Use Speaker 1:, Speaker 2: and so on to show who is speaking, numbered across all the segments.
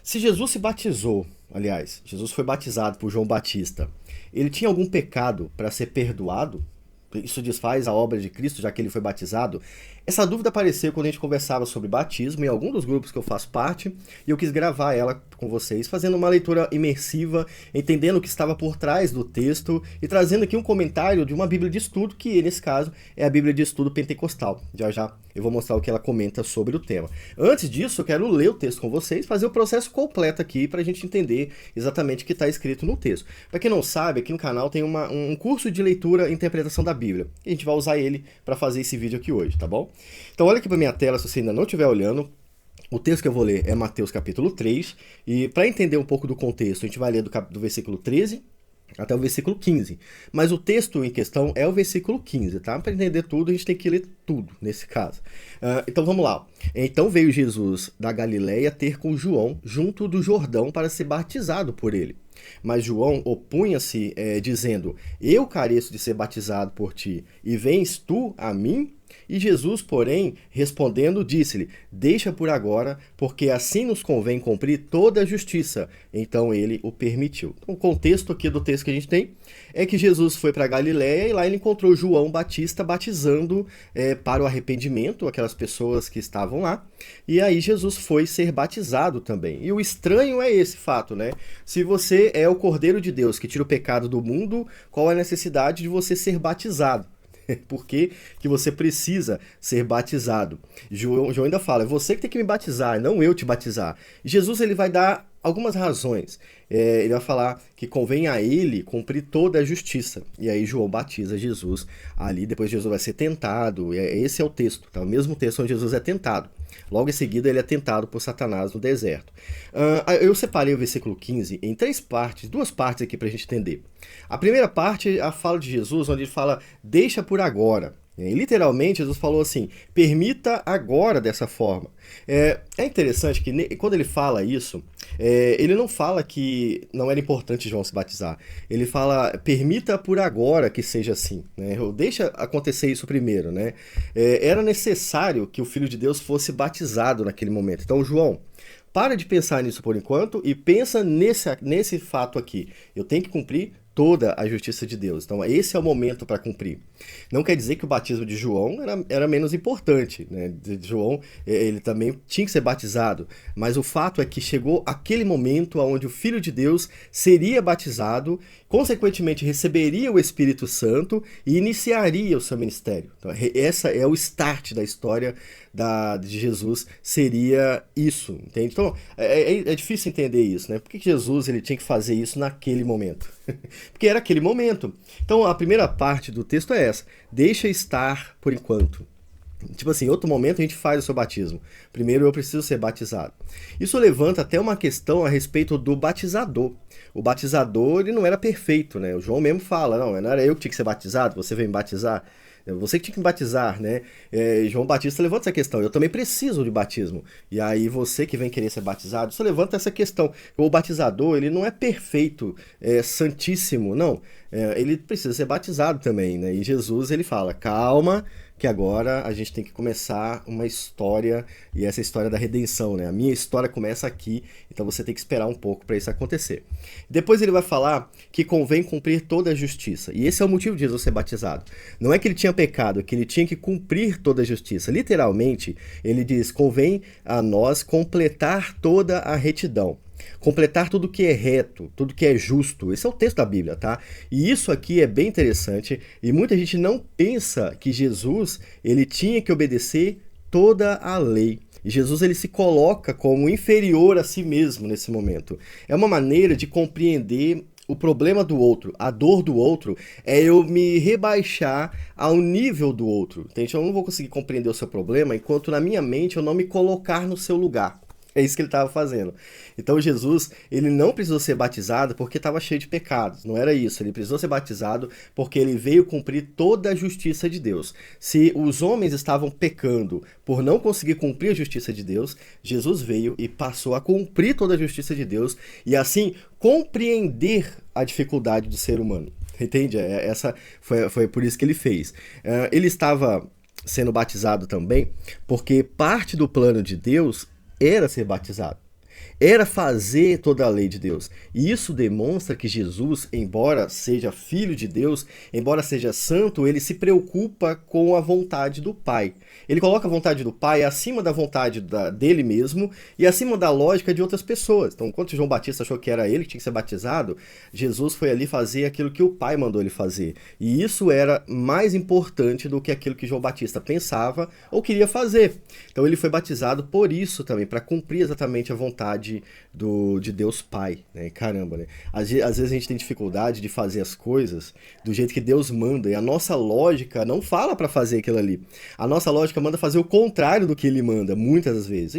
Speaker 1: Se Jesus se batizou, aliás, Jesus foi batizado por João Batista, ele tinha algum pecado para ser perdoado? Isso desfaz a obra de Cristo, já que ele foi batizado? Essa dúvida apareceu quando a gente conversava sobre batismo em algum dos grupos que eu faço parte, e eu quis gravar ela com vocês, fazendo uma leitura imersiva, entendendo o que estava por trás do texto e trazendo aqui um comentário de uma Bíblia de estudo, que nesse caso é a Bíblia de estudo pentecostal. Já já eu vou mostrar o que ela comenta sobre o tema. Antes disso, eu quero ler o texto com vocês, fazer o processo completo aqui para a gente entender exatamente o que está escrito no texto. Para quem não sabe, aqui no canal tem um curso de leitura e interpretação da Bíblia. E a gente vai usar ele para fazer esse vídeo aqui hoje, tá bom? Então olha aqui para minha tela, se você ainda não estiver olhando. O texto que eu vou ler é Mateus capítulo 3, e para entender um pouco do contexto, a gente vai ler do versículo 13 até o versículo 15. Mas o texto em questão é o versículo 15, tá? Para entender tudo, a gente tem que ler tudo nesse caso. Então vamos lá. Então veio Jesus da Galiléia ter com João junto do Jordão para ser batizado por ele. Mas João opunha-se, dizendo: Eu careço de ser batizado por ti, e vens tu a mim? E Jesus, porém, respondendo, disse-lhe: Deixa por agora, porque assim nos convém cumprir toda a justiça. Então ele o permitiu. Então, o contexto aqui do texto que a gente tem é que Jesus foi para Galiléia e lá ele encontrou João Batista batizando para o arrependimento aquelas pessoas que estavam lá. E aí Jesus foi ser batizado também. E o estranho é esse fato, né? Se você é o Cordeiro de Deus que tira o pecado do mundo, qual é a necessidade de você ser batizado? Por que você precisa ser batizado? João ainda fala: é você que tem que me batizar, não eu te batizar. Jesus ele vai dar algumas razões. Ele vai falar que convém a ele cumprir toda a justiça. E aí João batiza Jesus ali, depois Jesus vai ser tentado. Esse é o texto, tá? O mesmo texto onde Jesus é tentado. Logo em seguida ele é tentado por Satanás no deserto. Eu separei o versículo 15 em três partes, duas partes aqui para a gente entender. A primeira parte é a fala de Jesus, onde ele fala: deixa por agora. E, literalmente, Jesus falou assim: permita agora dessa forma. É interessante que quando ele fala isso, ele não fala que não era importante João se batizar. Ele fala: permita por agora que seja assim. Né? Deixa acontecer isso primeiro. Né? Era necessário que o Filho de Deus fosse batizado naquele momento. Então, João, para de pensar nisso por enquanto e pensa nesse fato aqui. Eu tenho que cumprir toda a justiça de Deus. Então, esse é o momento para cumprir. Não quer dizer que o batismo de João era menos importante. Né? João, ele também tinha que ser batizado. Mas o fato é que chegou aquele momento onde o Filho de Deus seria batizado, consequentemente receberia o Espírito Santo e iniciaria o seu ministério. Então, essa é o start da história de Jesus, seria isso. Entende? Então, é difícil entender isso. Né? Por que Jesus ele tinha que fazer isso naquele momento? Porque era aquele momento. Então a primeira parte do texto é essa: deixa estar por enquanto. Tipo assim, em outro momento a gente faz o seu batismo. Primeiro eu preciso ser batizado. Isso levanta até uma questão a respeito do batizador. O batizador ele não era perfeito, né? O João mesmo fala: não era eu que tinha que ser batizado, você veio me batizar. Você que tinha que me batizar, né? João Batista levanta essa questão. Eu também preciso de batismo. E aí você que vem querer ser batizado, você levanta essa questão. O batizador, ele não é perfeito, santíssimo, não. Ele precisa ser batizado também, né? E Jesus, ele fala: calma, que agora a gente tem que começar uma história, e essa história da redenção, né? A minha história começa aqui, então você tem que esperar um pouco para isso acontecer. Depois ele vai falar que convém cumprir toda a justiça, e esse é o motivo de Jesus ser batizado. Não é que ele tinha pecado, é que ele tinha que cumprir toda a justiça. Literalmente, ele diz: convém a nós completar toda a retidão. Completar tudo que é reto, tudo que é justo. Esse é o texto da Bíblia, tá? E isso aqui é bem interessante, e muita gente não pensa que Jesus, ele tinha que obedecer toda a lei. E Jesus, ele se coloca como inferior a si mesmo nesse momento. É uma maneira de compreender o problema do outro, a dor do outro, é eu me rebaixar ao nível do outro. Entende? Eu não vou conseguir compreender o seu problema enquanto na minha mente eu não me colocar no seu lugar. É isso que ele estava fazendo. Então Jesus, ele não precisou ser batizado porque estava cheio de pecados. Não era isso. Ele precisou ser batizado porque ele veio cumprir toda a justiça de Deus. Se os homens estavam pecando por não conseguir cumprir a justiça de Deus, Jesus veio e passou a cumprir toda a justiça de Deus e assim compreender a dificuldade do ser humano. Entende? Essa foi por isso que ele fez. Ele estava sendo batizado também porque parte do plano de Deus era ser batizado. era fazer toda a lei de Deus. E isso demonstra que Jesus, embora seja filho de Deus, embora seja santo, ele se preocupa com a vontade do Pai. Ele coloca a vontade do Pai acima da vontade dele mesmo e acima da lógica de outras pessoas. Então, enquanto João Batista achou que era ele que tinha que ser batizado, Jesus foi ali fazer aquilo que o Pai mandou ele fazer. E isso era mais importante do que aquilo que João Batista pensava ou queria fazer. Então ele foi batizado por isso também, para cumprir exatamente a vontade de Deus Pai. Né? Caramba, né? Às vezes a gente tem dificuldade de fazer as coisas do jeito que Deus manda, e a nossa lógica não fala para fazer aquilo ali. A nossa lógica manda fazer o contrário do que ele manda, muitas das vezes.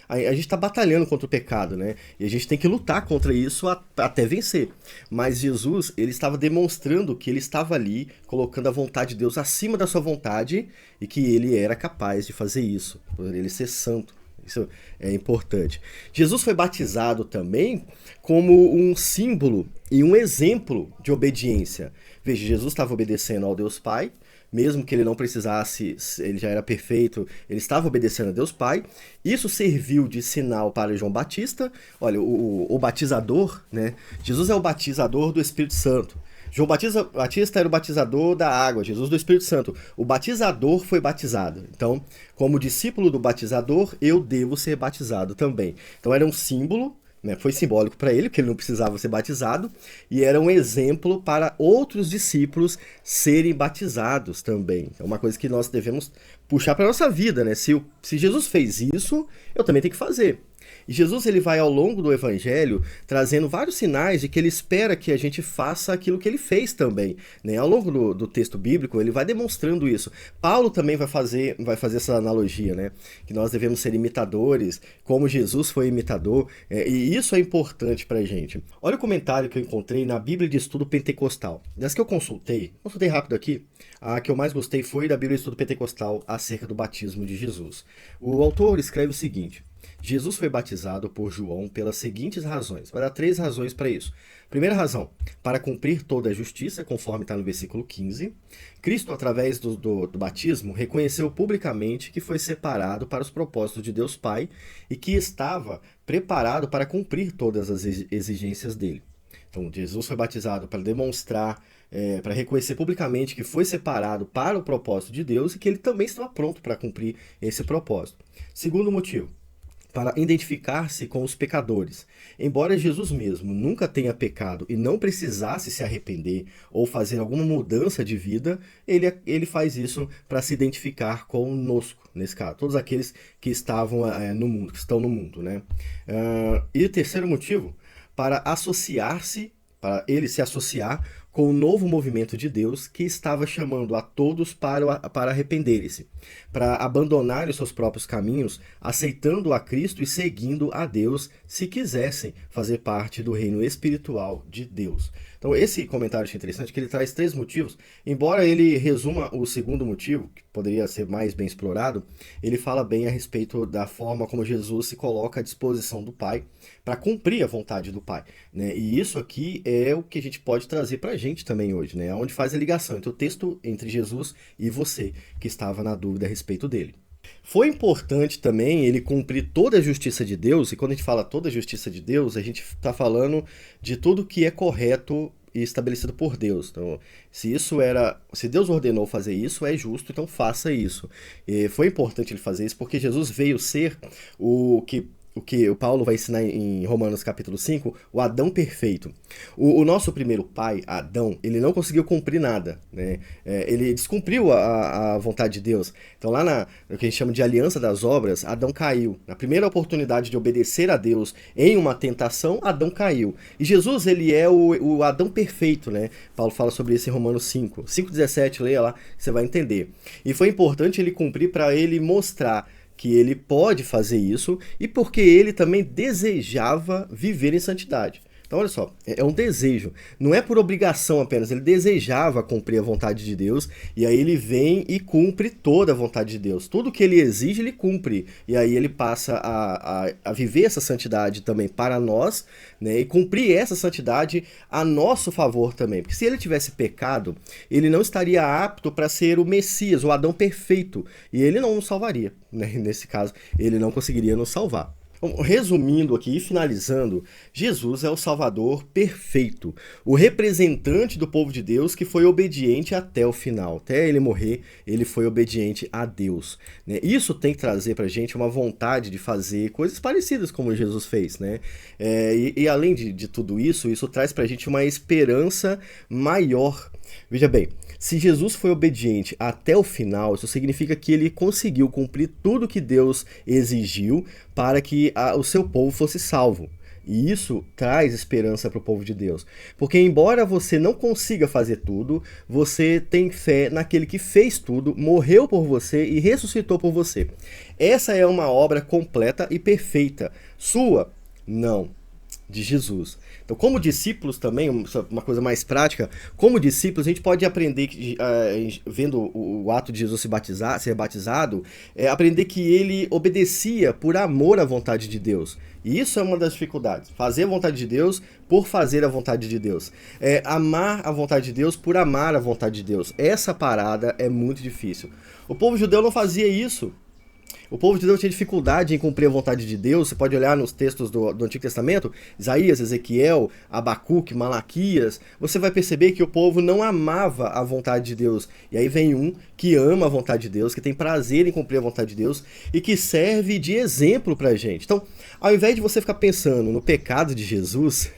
Speaker 1: A gente tá batalhando contra o pecado, né? E a gente tem que lutar contra isso até vencer. Mas Jesus, ele estava demonstrando que ele estava ali, colocando a vontade de Deus acima da sua vontade, e que ele era capaz de fazer isso, por ele ser santo. Isso é importante. Jesus foi batizado também como um símbolo e um exemplo de obediência. Veja, Jesus estava obedecendo ao Deus Pai, mesmo que ele não precisasse, ele já era perfeito, ele estava obedecendo a Deus Pai. Isso serviu de sinal para João Batista. Olha, o batizador, né? Jesus é o batizador do Espírito Santo. João Batista era o batizador da água, Jesus do Espírito Santo. O batizador foi batizado. Então, como discípulo do batizador, eu devo ser batizado também. Então era um símbolo, né? Foi simbólico para ele, porque ele não precisava ser batizado, e era um exemplo para outros discípulos serem batizados também. É uma coisa que nós devemos puxar para a nossa vida, né? Se Jesus fez isso, eu também tenho que fazer. E Jesus, ele vai ao longo do evangelho trazendo vários sinais de que ele espera que a gente faça aquilo que ele fez também, né? Ao longo do texto bíblico, ele vai demonstrando isso. Paulo também vai fazer essa analogia, né? Que nós devemos ser imitadores, como Jesus foi imitador, e isso é importante pra gente. Olha o comentário que eu encontrei na Bíblia de Estudo Pentecostal. Das que eu consultei rápido aqui, a que eu mais gostei foi da Bíblia de Estudo Pentecostal acerca do batismo de Jesus. O autor escreve o seguinte: Jesus foi batizado por João pelas seguintes razões. Vai dar 3 razões para isso. Primeira razão, para cumprir toda a justiça, conforme está no versículo 15. Cristo, através do batismo, reconheceu publicamente que foi separado para os propósitos de Deus Pai e que estava preparado para cumprir todas as exigências dele. Então, Jesus foi batizado para demonstrar, para reconhecer publicamente que foi separado para o propósito de Deus e que ele também estava pronto para cumprir esse propósito. Segundo motivo, para identificar-se com os pecadores. Embora Jesus mesmo nunca tenha pecado e não precisasse se arrepender ou fazer alguma mudança de vida, ele faz isso para se identificar conosco, nesse caso, todos aqueles que estavam no mundo, que estão no mundo, né? E o terceiro motivo, para para ele se associar com o novo movimento de Deus que estava chamando a todos para arrependerem-se, para abandonarem os seus próprios caminhos, aceitando a Cristo e seguindo a Deus, se quisessem fazer parte do reino espiritual de Deus. Então esse comentário é interessante, que ele traz 3 motivos. Embora ele resuma o segundo motivo, que poderia ser mais bem explorado, ele fala bem a respeito da forma como Jesus se coloca à disposição do Pai para cumprir a vontade do Pai, né? E isso aqui é o que a gente pode trazer para a gente também hoje, né? Onde faz a ligação entre o texto, entre Jesus e você, que estava na dúvida a respeito dele. Foi importante também ele cumprir toda a justiça de Deus, e quando a gente fala toda a justiça de Deus, a gente está falando de tudo que é correto e estabelecido por Deus. Então, se Deus ordenou fazer isso, é justo, então faça isso. E foi importante ele fazer isso porque Jesus veio ser o que o Paulo vai ensinar em Romanos capítulo 5, o Adão perfeito. O nosso primeiro pai, Adão, ele não conseguiu cumprir nada, né? Ele descumpriu a vontade de Deus. Então lá no que a gente chama de aliança das obras, Adão caiu. Na primeira oportunidade de obedecer a Deus em uma tentação, Adão caiu. E Jesus, ele é o Adão perfeito, né? Paulo fala sobre isso em Romanos 5. 5,17, leia lá, você vai entender. E foi importante ele cumprir para ele mostrar que ele pode fazer isso e porque ele também desejava viver em santidade. Então, olha só, é um desejo. Não é por obrigação apenas, ele desejava cumprir a vontade de Deus, e aí ele vem e cumpre toda a vontade de Deus. Tudo que ele exige, ele cumpre. E aí ele passa a viver essa santidade também para nós, né, e cumprir essa santidade a nosso favor também. Porque se ele tivesse pecado, ele não estaria apto para ser o Messias, o Adão perfeito, e ele não nos salvaria, né? Nesse caso, ele não conseguiria nos salvar. Bom, resumindo aqui e finalizando, Jesus é o Salvador perfeito, o representante do povo de Deus que foi obediente até o final. Até ele morrer, ele foi obediente a Deus, né? Isso tem que trazer pra gente uma vontade de fazer coisas parecidas como Jesus fez, né? E além de tudo isso, isso traz pra gente uma esperança maior. Veja bem, se Jesus foi obediente até o final, isso significa que ele conseguiu cumprir tudo que Deus exigiu para que o seu povo fosse salvo. E isso traz esperança para o povo de Deus. Porque, embora você não consiga fazer tudo, você tem fé naquele que fez tudo, morreu por você e ressuscitou por você. Essa é uma obra completa e perfeita. Sua? Não. De Jesus. Então, como discípulos também, uma coisa mais prática, como discípulos a gente pode aprender, vendo o ato de Jesus ser batizado, aprender que ele obedecia por amor à vontade de Deus. E isso é uma das dificuldades. Fazer a vontade de Deus por fazer a vontade de Deus. Amar a vontade de Deus por amar a vontade de Deus. Essa parada é muito difícil. O povo judeu não fazia isso. O povo de Deus tinha dificuldade em cumprir a vontade de Deus. Você pode olhar nos textos do Antigo Testamento, Isaías, Ezequiel, Abacuque, Malaquias. Você vai perceber que o povo não amava a vontade de Deus. E aí vem um que ama a vontade de Deus, que tem prazer em cumprir a vontade de Deus e que serve de exemplo pra gente. Então, ao invés de você ficar pensando no pecado de Jesus,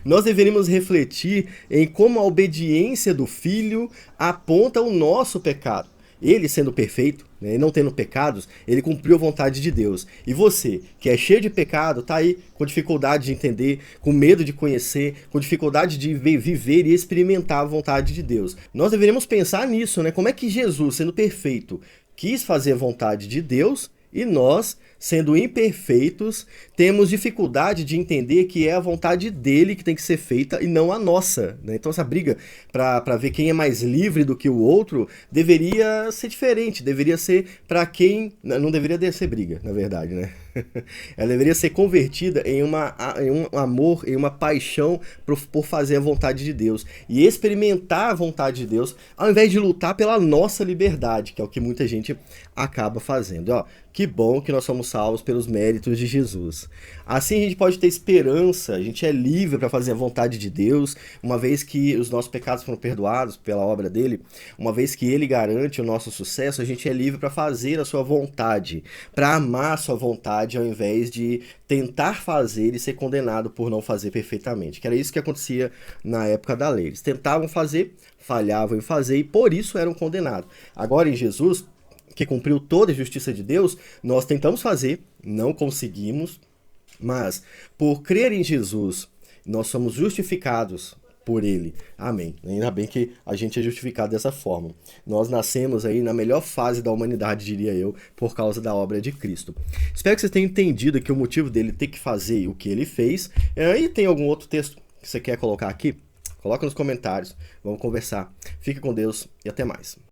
Speaker 1: nós deveríamos refletir em como a obediência do Filho aponta o nosso pecado. Ele sendo perfeito, né, e não tendo pecados, ele cumpriu a vontade de Deus. E você, que é cheio de pecado, tá aí com dificuldade de entender, com medo de conhecer, com dificuldade de viver e experimentar a vontade de Deus. Nós deveríamos pensar nisso, né? Como é que Jesus, sendo perfeito, quis fazer a vontade de Deus e nós, sendo imperfeitos, temos dificuldade de entender que é a vontade dele que tem que ser feita e não a nossa, né? Então essa briga para ver quem é mais livre do que o outro deveria ser diferente, deveria ser para quem... Não deveria ser briga, na verdade, né? Ela deveria ser convertida em um amor, em uma paixão por fazer a vontade de Deus e experimentar a vontade de Deus, ao invés de lutar pela nossa liberdade, que é o que muita gente acaba fazendo. Ó, que bom que nós somos salvos pelos méritos de Jesus. Assim a gente pode ter esperança, a gente é livre para fazer a vontade de Deus, uma vez que os nossos pecados foram perdoados pela obra dele, uma vez que ele garante o nosso sucesso, a gente é livre para fazer a sua vontade, para amar a sua vontade, ao invés de tentar fazer e ser condenado por não fazer perfeitamente, que era isso que acontecia na época da lei. Eles tentavam fazer, falhavam em fazer e por isso eram condenados. Agora em Jesus, que cumpriu toda a justiça de Deus, nós tentamos fazer, não conseguimos, mas por crer em Jesus, nós somos justificados por ele. Amém. Ainda bem que a gente é justificado dessa forma. Nós nascemos aí na melhor fase da humanidade, diria eu, por causa da obra de Cristo. Espero que vocês tenham entendido que o motivo dele ter que fazer o que ele fez. E tem algum outro texto que você quer colocar aqui? Coloca nos comentários, vamos conversar. Fique com Deus e até mais.